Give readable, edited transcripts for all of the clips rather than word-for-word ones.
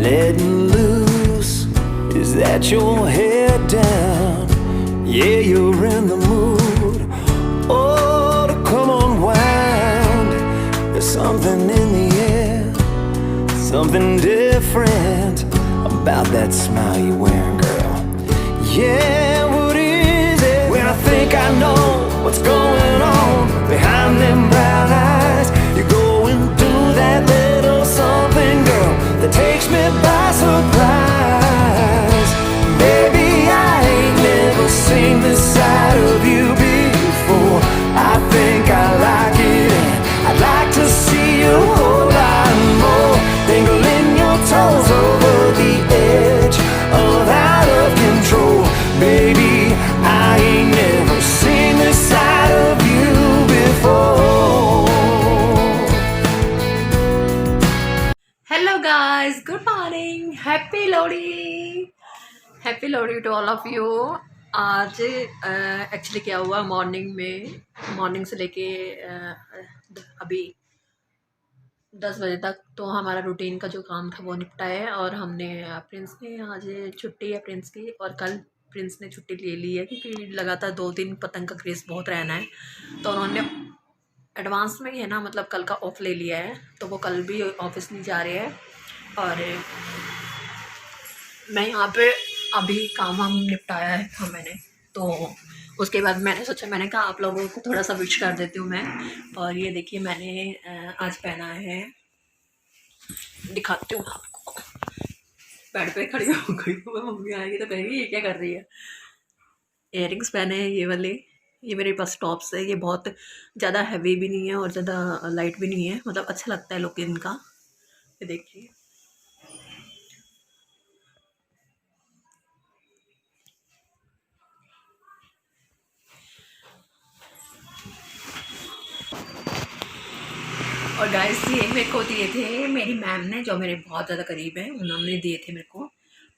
Letting loose, is that your head down? Yeah, you're in the mood. Oh, to come unwound. There's something in the air, something different about that smile you're wearing, girl. Yeah, what is it? When I think I know what's going on behind them brown eyes, you're going through that little something, girl, that takes me by surprise. Baby, I ain't never seen this side of you before. I think I like it, and I'd like to see you a whole lot more. Dangling your toes over the edge of out of control. Baby, I ain't never seen this side of you before. Hello guys, good morning, happy Lodi to all of you। आज actually क्या हुआ, morning से लेके अभी 10 बजे तक तो हमारा रूटीन का जो काम था वो निपटा है। और हमने प्रिंस ने आज छुट्टी है प्रिंस की, और कल प्रिंस ने छुट्टी ले ली है क्योंकि लगातार 2 दिन पतंग का क्रेज़ बहुत रहना है। तो उन्होंने एडवांस में ही है ना, मतलब कल का ऑफ ले लिया है, तो वो कल भी ऑफिस नहीं जा रहे हैं। और मैं यहाँ पे अभी काम वाम निपटाया है था मैंने, तो उसके बाद मैंने सोचा, मैंने कहा आप लोगों को थोड़ा सा विश कर देती हूँ मैं। और ये देखिए मैंने आज पहना है, दिखाती हूँ आपको। बेड पे खड़ी हो गई हूँ, मम्मी आएगी तो कहेगी ये क्या कर रही है। इयररिंग्स पहने हैं ये वाले, ये मेरे पास टॉप्स है। ये बहुत ज़्यादा हैवी भी नहीं है और ज़्यादा लाइट भी नहीं है, मतलब अच्छा लगता है लुक इनका। ये देखिए, और गाइस ये मेरे को दिए थे मेरी मैम ने, जो मेरे बहुत ज़्यादा करीब है, उन्होंने दिए थे मेरे को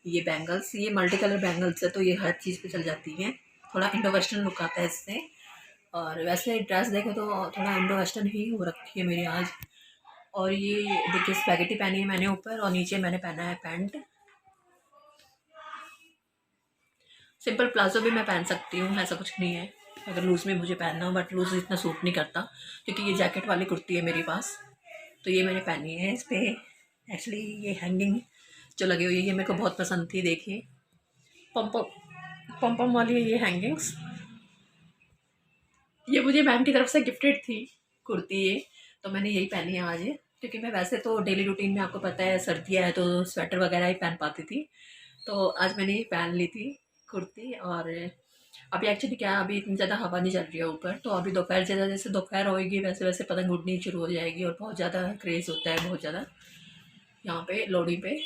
ये बैंगल्स। ये मल्टी कलर बैंगल्स है, तो ये हर चीज़ पे चल जाती है। थोड़ा इंडो वेस्टर्न लुक आता है इससे, और वैसे ड्रेस देखे तो थोड़ा इंडो वेस्टर्न ही हो रखी है मेरी आज। और ये देखिए स्पैगेटी पहनी है मैंने ऊपर, और नीचे मैंने पहना है पैंट। सिंपल प्लाजो भी मैं पहन सकती हूँ, ऐसा कुछ नहीं है अगर लूज़ में मुझे पहनना हो, बट लूज़ इतना सूट नहीं करता क्योंकि ये जैकेट वाली कुर्ती है मेरे पास, तो ये मैंने पहनी है। इस पर एक्चुअली ये हैंगिंग जो लगी हुई है ये मेरे को बहुत पसंद थी। देखिए पम पम वाली ये हैंगिंग्स, ये मुझे मैम की तरफ से गिफ्टेड थी कुर्ती ये, तो मैंने यही पहनी है आज। क्योंकि मैं वैसे तो डेली रूटीन में, आपको पता है सर्दियाँ है तो स्वेटर वगैरह ही पहन पाती थी, तो आज मैंने ये पहन ली थी कुर्ती। और अभी एक्चुअली क्या, अभी इतनी ज़्यादा हवा नहीं चल रही है ऊपर, तो अभी दोपहर ज़्यादा, जैसे दोपहर होएगी वैसे वैसे पतंग उड़नी शुरू हो जाएगी, और बहुत ज़्यादा क्रेज़ होता है बहुत ज़्यादा यहाँ पे लोहड़ी पे।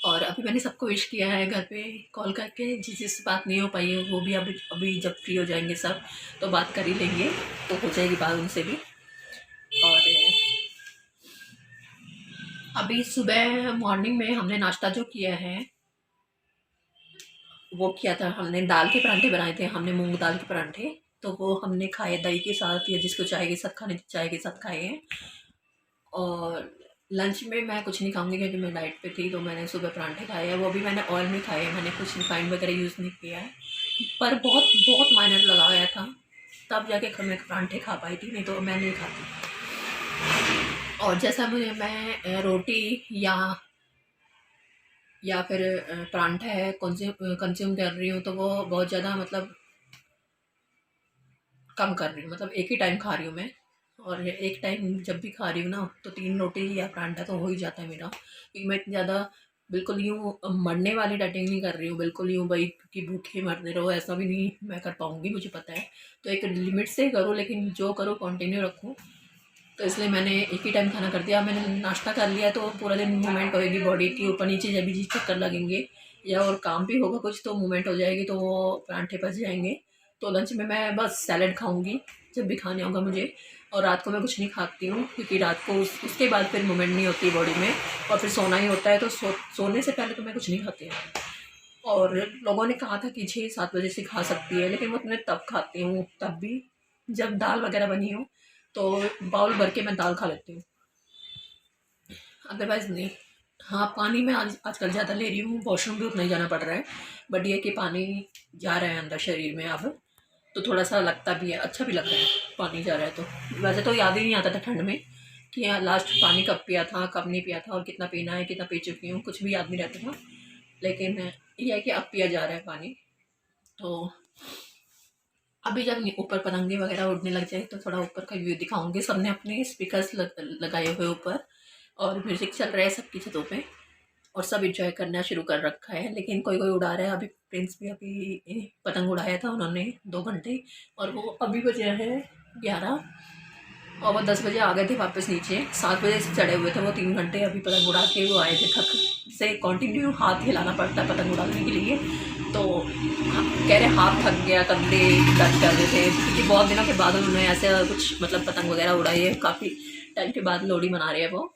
और अभी मैंने सबको विश किया है घर पे कॉल करके, जिससे बात नहीं हो पाई है वो भी अभी अभी जब फ्री हो जाएंगे सब तो बात कर ही लेंगे, तो हो जाएगी बात उनसे भी। और अभी सुबह मॉर्निंग में हमने नाश्ता जो किया है वो किया था, हमने दाल के परांठे बनाए थे, हमने मूंग दाल के परांठे, तो वो हमने खाए दही के साथ, या जिसको चाय के साथ खाने चाय के साथ खाए हैं। और लंच में मैं कुछ नहीं खाऊंगी क्योंकि मैं डाइट पे थी, तो मैंने सुबह परांठे खाए हैं, वो भी मैंने ऑयल में खाए हैं, मैंने कुछ रिफाइंड वगैरह यूज़ नहीं किया है। पर बहुत बहुत माइनर लगाया था, तब जाके मैं परांठे खा पाई थी, नहीं तो मैं नहीं खाती। और जैसा मैं रोटी या फिर परांठा है कंज्यूम कर रही हूँ, तो वो बहुत ज़्यादा मतलब कम कर रही हूँ, मतलब एक ही टाइम खा रही हूँ मैं। और एक टाइम जब भी खा रही हूँ ना, तो 3 रोटी या परांठा तो हो ही जाता है मेरा, क्योंकि मैं इतनी ज़्यादा बिल्कुल यूँ मरने वाली डाइटिंग नहीं कर रही हूँ, बिल्कुल यूँ भाई कि भूखे मरते रहो, ऐसा भी नहीं मैं कर पाऊँगी, मुझे पता है। तो एक लिमिट से करो, लेकिन जो करो कंटिन्यू रखूँ, तो इसलिए मैंने एक ही टाइम खाना कर दिया। मैंने नाश्ता कर लिया तो पूरा दिन मूवमेंट होएगी बॉडी की, ऊपर नीचे जब भी चक्कर लगेंगे या और काम भी होगा कुछ तो मूवमेंट हो जाएगी, तो वो परांठे पच जाएंगे। तो लंच में मैं बस सैलड खाऊंगी जब भी खाने होगा मुझे, और रात को मैं कुछ नहीं खाती हूँ, क्योंकि रात को उसके बाद फिर मूवमेंट नहीं होती बॉडी में और फिर सोना ही होता है। तो सोने से पहले तो मैं कुछ नहीं खाती हूँ। और लोगों ने कहा था कि 6-7 बजे से खा सकती है, लेकिन मैं तब खाती हूँ, तब भी जब दाल वगैरह बनी हो तो बाउल भर के मैं दाल खा लेती हूँ, अदरवाइज़ नहीं। हाँ, पानी मैं आजकल ज़्यादा ले रही हूँ, वॉशरूम भी उतना ही जाना पड़ रहा है, बट ये कि पानी जा रहा है अंदर शरीर में अब, तो थोड़ा सा लगता भी है, अच्छा भी लग रहा है पानी जा रहा है। तो वैसे तो याद ही नहीं आता था ठंड में कि लास्ट पानी कब पिया था, कब नहीं पिया था, और कितना पीना है, कितना पी चुकी हूँ, कुछ भी याद नहीं रहता था। लेकिन ये है कि अब पिया जा रहा है पानी। तो अभी जब ऊपर पतंगे वगैरह उड़ने लग जाए तो थोड़ा ऊपर का व्यू दिखाऊंगी। सबने अपने स्पीकर्स लगाए हुए ऊपर और म्यूज़िक चल रहा है सबकी छतों पे, और सब इंजॉय करना शुरू कर रखा है। लेकिन कोई कोई उड़ा रहा है। अभी प्रिंस भी अभी पतंग उड़ाया था उन्होंने 2 घंटे, और वो अभी बजे है 11, और वो 10 बजे आ गए थे वापस नीचे। 7 बजे से चढ़े हुए थे वो 3 घंटे, अभी पतंग उड़ा के वो आए थे थक से। कंटिन्यू हाथ हिलाना पड़ता है पतंग उड़ाने के लिए, तो कह रहे हाथ थक गया, कंधे दर्द कर रहे थे, क्योंकि बहुत दिनों के बाद उन्होंने ऐसे कुछ मतलब पतंग वगैरह उड़ाई है। काफ़ी टाइम के बाद लोहड़ी मना रहे हैं वो।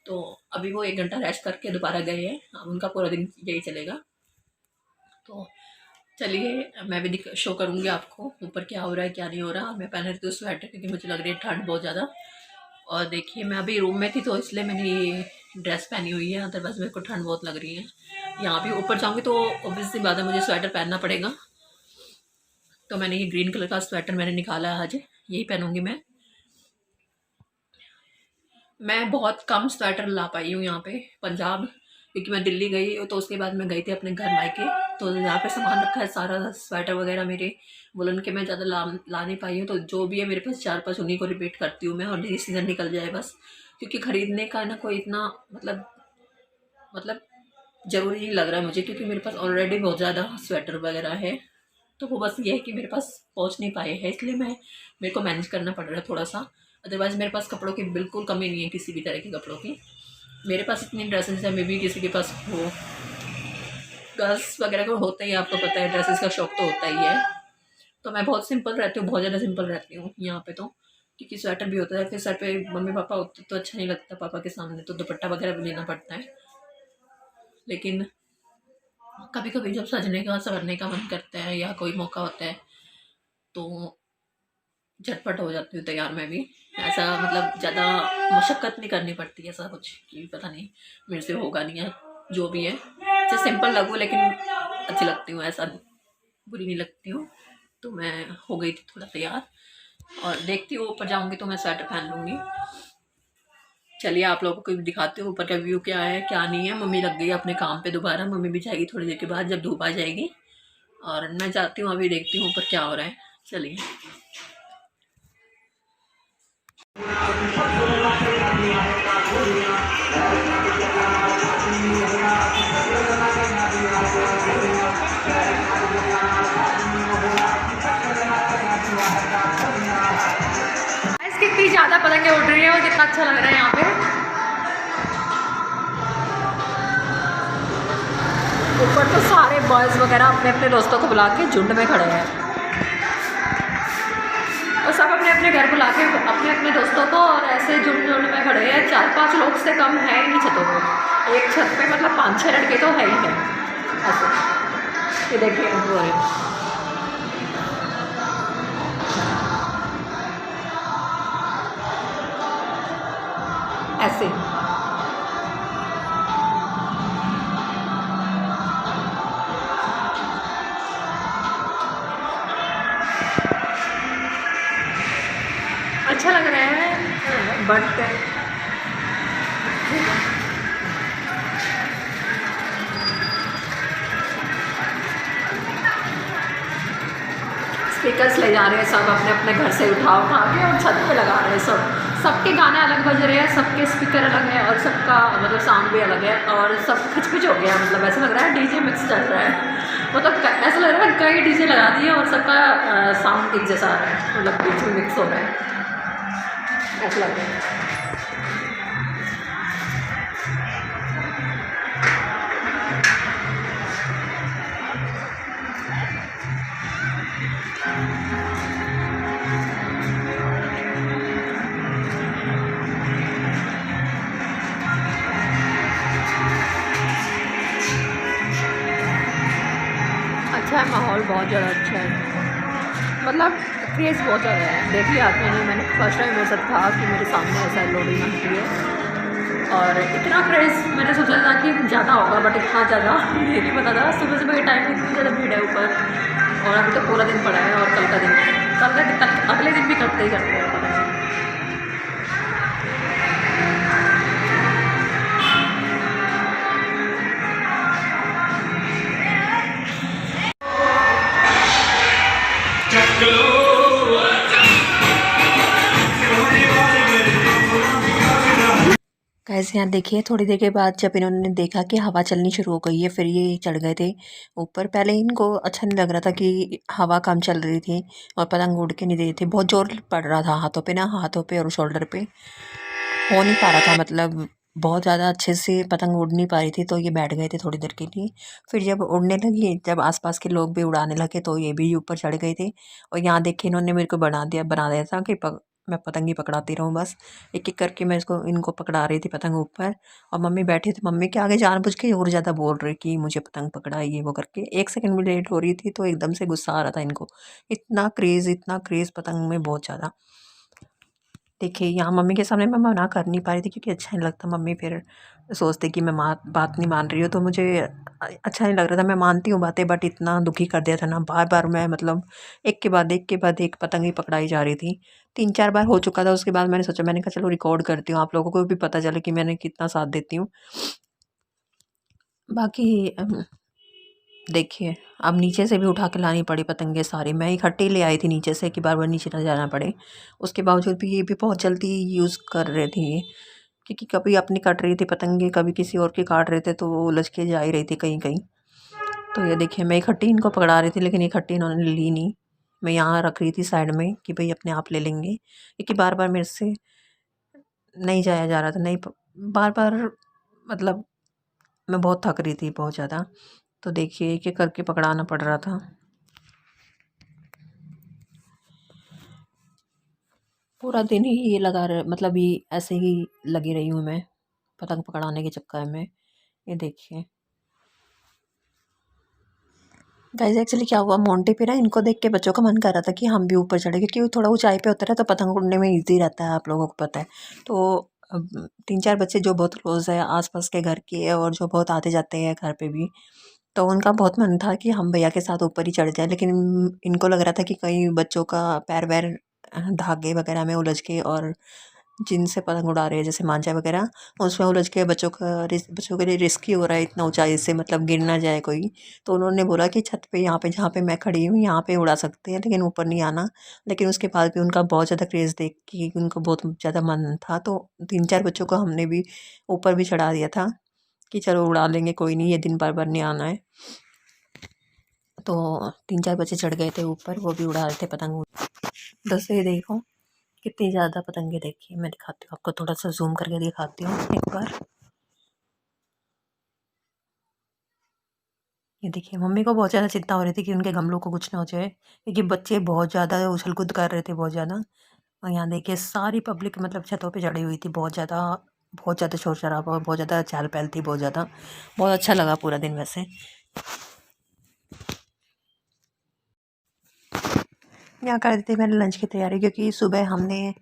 तो अभी वो 1 घंटा रेस्ट करके दोबारा गए हैं। अब उनका पूरा दिन यही चलेगा। तो चलिए, मैं भी शो करूँगी आपको ऊपर क्या हो रहा है क्या नहीं हो रहा। मैं पहन रही हूँ स्वेटर, क्योंकि मुझे लग रही है ठंड बहुत ज़्यादा। और देखिए, मैं अभी रूम में थी तो इसलिए मैंने ये ड्रेस पहनी हुई है, अदरवाइज़ मेरे को ठंड बहुत लग रही है। यहाँ भी ऊपर जाऊँगी तो ऑब्वियसली बात है मुझे स्वेटर पहनना पड़ेगा। तो मैंने ये ग्रीन कलर का स्वेटर मैंने निकाला है आज, यही पहनूँगी मैं बहुत कम स्वेटर ला पाई हूँ यहाँ पे पंजाब, क्योंकि मैं दिल्ली गई तो उसके बाद मैं गई थी अपने घर मायके। तो यहाँ पे सामान रखा है सारा, स्वेटर वगैरह मेरे वुलन के, मैं ज़्यादा ला नहीं पाई हूँ। तो जो भी है मेरे पास 4-5 उन्हीं को रिपीट करती हूँ मैं, और ये सीज़न निकल जाए बस, क्योंकि ख़रीदने का ना कोई इतना मतलब ज़रूरी नहीं लग रहा है मुझे, क्योंकि मेरे पास ऑलरेडी बहुत ज़्यादा स्वेटर वगैरह है। तो वो बस ये है कि मेरे पास पहुँच नहीं पाए हैं, इसलिए मेरे को मैनेज करना पड़ रहा है थोड़ा सा। अदरवाइज़ मेरे पास कपड़ों की बिल्कुल कमी नहीं है, किसी भी तरह के कपड़ों की। मेरे पास इतनी ड्रेसेस है, मे भी किसी के पास हो। गर्ल्स वगैरह को होता ही, आपको पता है ड्रेसेस का शौक तो होता ही है। तो मैं बहुत सिंपल रहती हूँ, बहुत ज़्यादा सिंपल रहती हूँ यहाँ पे तो, क्योंकि स्वेटर भी होता है, फिर सर पे मम्मी पापा होते तो अच्छा नहीं लगता पापा के सामने, तो दुपट्टा वगैरह भी लेना पड़ता है। लेकिन कभी कभी जब सजने का संवरने का मन करता है या कोई मौका होता है तो झटपट हो जाती हूँ तैयार मैं भी। ऐसा मतलब ज़्यादा मशक्क़त नहीं करनी पड़ती, ऐसा कुछ कि पता नहीं मेरे से होगा नहीं है, जो भी है चाहे सिंपल लगूँ लेकिन अच्छी लगती हूँ, ऐसा बुरी नहीं लगती हूँ। तो मैं हो गई थी थोड़ा तैयार, और देखती हूँ ऊपर जाऊँगी तो मैं स्वेटर पहन लूँगी। चलिए, आप लोगों को भी दिखाती हूँ ऊपर का व्यू क्या है क्या नहीं है। मम्मी लग गई अपने काम पे दोबारा, मम्मी भी जाएगी थोड़ी देर के बाद जब धूप आ जाएगी, और मैं जाती हूँ अभी, देखती हूँ ऊपर क्या हो रहा है। चलिए, कितनी ज़्यादा पतंगे उड़ रही है और कितना अच्छा लग रहा है यहाँ पे। ऊपर तो सारे बॉयज़ वगैरह अपने अपने दोस्तों को बुला के झुंड में खड़े हैं, और सब अपने अपने घर बुला के अपने अपने दोस्तों को, और ऐसे झुंड में खड़े हैं। 4-5 लोग से कम है ही नहीं छतों पर। एक छत पे मतलब 5-6 लड़के तो है ही है ऐसे। ये देखिए हो रहे हैं ऐसे। अच्छा लग रहा है, बट स्पीकर्स ले जा रहे हैं सब अपने अपने घर से उठा के और छत पे लगा रहे हैं। सबके गाने अलग बज रहे हैं, सबके स्पीकर अलग है, और सबका मतलब साउंड भी अलग है, और सब खिचपिच हो गया। मतलब ऐसा लग रहा है डीजे मिक्स चल रहा है, मतलब ऐसा लग रहा है कई डीजे लगा दिए और सबका साउंड एक जैसा आ रहा है, मतलब बीच में मिक्स हो रहा है, ऐसा लग रहा है। माहौल बहुत ज़्यादा अच्छा है, मतलब क्रेज़ बहुत ज़्यादा है। देखिए आप, मैंने फर्स्ट टाइम ऐसा था कि मेरे सामने ऐसा लोडिंग आती है और इतना क्रेज़ मैंने सोचा था कि ज़्यादा होगा, बट इतना ज़्यादा ये नहीं पता था। सुबह सुबह के टाइम में इतनी ज़्यादा भीड़ है ऊपर, और अभी तो पूरा दिन पड़ा है और कल का दिन, कल का दिन अगले दिन भी करते ही करते हैं, पता नहीं। गाइस यहाँ देखिए, थोड़ी देर के बाद जब इन्होंने देखा कि हवा चलनी शुरू हो गई है, फिर ये चढ़ गए थे ऊपर। पहले इनको अच्छा नहीं लग रहा था कि हवा कम चल रही थी और पतंग उड़ के नहीं दे रही थी, बहुत जोर पड़ रहा था हाथों पे ना, हाथों पे और शोल्डर पे हो नहीं पा रहा था, मतलब बहुत ज़्यादा अच्छे से पतंग उड़ नहीं पा रही थी। तो ये बैठ गए थे थोड़ी देर के लिए। फिर जब उड़ने लगी, जब आसपास के लोग भी उड़ाने लगे तो ये भी ऊपर चढ़ गए थे। और यहाँ देखिए इन्होंने मेरे को बना दिया था कि मैं पतंग ही पकड़ाती रहूँ बस। एक एक करके मैं इनको पकड़ा रही थी पतंग ऊपर। और मम्मी बैठी थी, मम्मी के आगे जानबूझ के और ज़्यादा बोल रही कि मुझे पतंग पकड़ा, ये वो करके। एक सेकंड भी लेट हो रही थी तो एकदम से गुस्सा आ रहा था इनको। इतना क्रेज़ पतंग में, बहुत ज़्यादा। देखिए यहाँ मम्मी के सामने मैं मना कर नहीं पा रही थी क्योंकि अच्छा नहीं लगता। मम्मी फिर सोचते कि मैं बात नहीं मान रही हूँ, तो मुझे अच्छा नहीं लग रहा था। मैं मानती हूँ बातें, बट इतना दुखी कर दिया था ना, बार बार मैं मतलब एक के बाद एक पतंग ही पकड़ाई जा रही थी। 3-4 बार हो चुका था। उसके बाद मैंने सोचा, मैंने कहा चलो रिकॉर्ड करती हूँ, आप लोगों को भी पता चले कि मैंने कितना साथ देती हूँ। बाकी देखिए, अब नीचे से भी उठा के लानी पड़ी पतंगे सारी। मैं इकट्ठी ले आई थी नीचे से कि बार बार नीचे ना जाना पड़े। उसके बावजूद भी ये भी बहुत जल्दी यूज़ कर रहे थे ये, क्योंकि कभी अपनी कट रही थी पतंगे, कभी किसी और की काट रहे थे, तो वो उलझ के जा ही रही थी कहीं कहीं। तो ये देखिए, मैं इकट्ठी इनको पकड़ा रही थी, लेकिन इकट्ठी इन्होंने ली नहीं। मैं यहाँ रख रही थी साइड में कि भाई अपने आप ले लेंगे, क्योंकि बार बार मेरे से नहीं जाया जा रहा था। नहीं, बार बार मतलब मैं बहुत थक रही थी, बहुत ज़्यादा। तो देखिए एक एक करके पकड़ाना पड़ रहा था। पूरा दिन ही ये लगा रहा, मतलब ये ऐसे ही लगी रही हूँ मैं पतंग पकड़ाने के चक्कर में। ये देखिए गाइस, एक्चुअली क्या हुआ, मोंटे पे ना इनको देख के बच्चों का मन कर रहा था कि हम भी ऊपर चढ़े, क्योंकि वो थोड़ा ऊंचाई पे होता है तो पतंग उड़ने में ईजी रहता है, आप लोगों को पता है। तो अब 3-4 बच्चे जो बहुत क्लोज है आसपास के घर के, और जो बहुत आते जाते हैं घर पे भी, तो उनका बहुत मन था कि हम भैया के साथ ऊपर ही चढ़ जाए। लेकिन इनको लग रहा था कि कहीं बच्चों का पैर वैर धागे वगैरह में उलझ के, और जिनसे पतंग उड़ा रहे हैं जैसे मांझा वगैरह, उसमें उलझ के बच्चों के लिए रिस्की हो रहा है इतना ऊंचाई से, मतलब गिर ना जाए कोई। तो उन्होंने बोला कि छत पे, यहाँ पे जहाँ पे मैं खड़ी हूँ यहाँ पे उड़ा सकते हैं, लेकिन ऊपर नहीं आना। लेकिन उसके बाद भी उनका बहुत ज़्यादा क्रेज़ देख के उनको बहुत ज़्यादा मन था, तो 3-4 बच्चों को हमने भी ऊपर भी चढ़ा दिया था कि चलो उड़ा लेंगे, कोई नहीं, ये दिन बार बार नहीं आना है। तो 3-4 बच्चे चढ़ गए थे ऊपर, वो भी उड़ा रहे थे पतंग। दस ये देखो कितनी ज़्यादा पतंगे, देखिए मैं दिखाती हूँ आपको, थोड़ा सा जूम करके दिखाती हूँ एक बार। ये देखिए, मम्मी को बहुत ज़्यादा चिंता हो रही थी कि उनके गमलों को कुछ ना हो जाए, क्योंकि बच्चे बहुत ज़्यादा उछल कूद कर रहे थे, बहुत ज़्यादा। और यहाँ देखिए सारी पब्लिक मतलब छतों पे चढ़ी हुई थी, बहुत ज़्यादा शोर शराबा और बहुत ज़्यादा चहल पहल थी, बहुत ज़्यादा। बहुत अच्छा लगा पूरा दिन वैसे। यहाँ कर दी थी मैंने लंच की तैयारी, क्योंकि सुबह हमने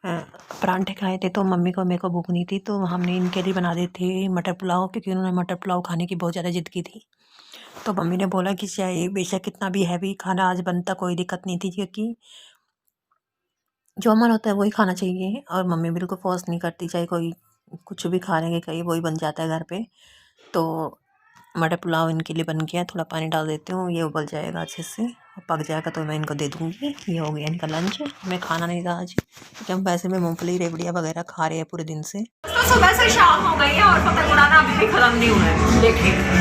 परांठे खाए थे, तो मम्मी को मेरे को भूख नहीं थी, तो हमने इनके लिए बना दी थी मटर पुलाव, क्योंकि उन्होंने मटर पुलाव खाने की बहुत ज़्यादा ज़िद की थी। तो मम्मी ने बोला कि चाहे बेशक कितना भी हैवी खाना आज बनता, कोई दिक्कत नहीं थी, क्योंकि जो मन होता है वही खाना चाहिए। और मम्मी बिल्कुल फोर्स नहीं करती, चाहे कोई कुछ भी खाने के कहीं वही बन जाता है घर पे। तो मटर पुलाव इनके लिए बन गया, थोड़ा पानी डाल देती हूँ, ये उबल जाएगा अच्छे से, पक जाएगा तो मैं इनको दे दूँगी। ये हो गया इनका लंच। मैं खाना नहीं था आज, क्योंकि हम वैसे में मूँगफली रेवड़ियाँ वगैरह खा रहे हैं पूरे दिन से। तो सुबह से शाम हो गई है और पतंग उड़ाना अभी भी खत्म नहीं हुआ है, देखिए।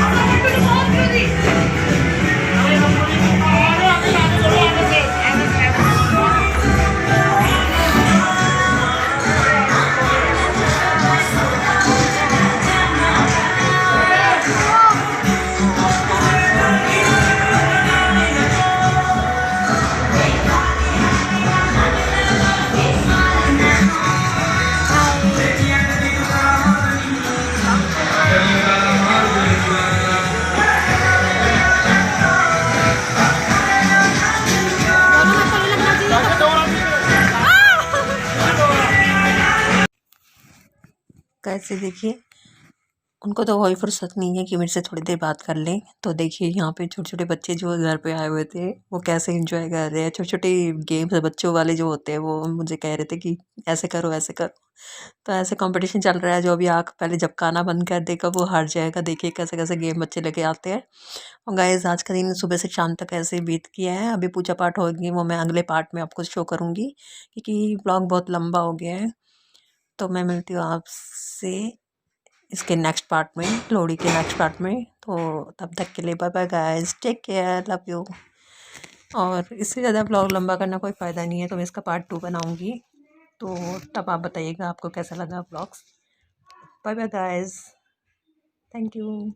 कैसे देखिए, उनको तो कोई फुर्सत नहीं है कि मेरे से थोड़ी देर बात कर लें। तो देखिए यहाँ पे छोटे-छोटे बच्चे जो घर पे आए हुए थे, वो कैसे एंजॉय कर रहे हैं। छोटे-छोटे गेम्स बच्चों वाले जो होते हैं, वो मुझे कह रहे थे कि ऐसे करो, ऐसे करो। तो ऐसे कंपटीशन चल रहा है, जो अभी आँख पहले झपकाना बंद कर देगा वो हार जाएगा। देखिए कैसे-कैसे गेम बच्चे लेके आते हैं। और गाइज़ आज का दिन सुबह से शाम तक ऐसे ही बीत गया है। अभी पूजा पाठ होगी, वो मैं अगले पार्ट में आपको शो करूँगी, क्योंकि व्लॉग बहुत लंबा हो गया है। तो मैं मिलती हूँ आपसे इसके नेक्स्ट पार्ट में, लोहड़ी के नेक्स्ट पार्ट में। तो तब तक के लिए bye bye guys, take care, love you. और इससे ज़्यादा व्लॉग लंबा करना कोई फ़ायदा नहीं है, तो मैं इसका पार्ट 2 बनाऊँगी। तो तब आप बताइएगा आपको कैसा लगा vlogs. Bye bye guys, thank you.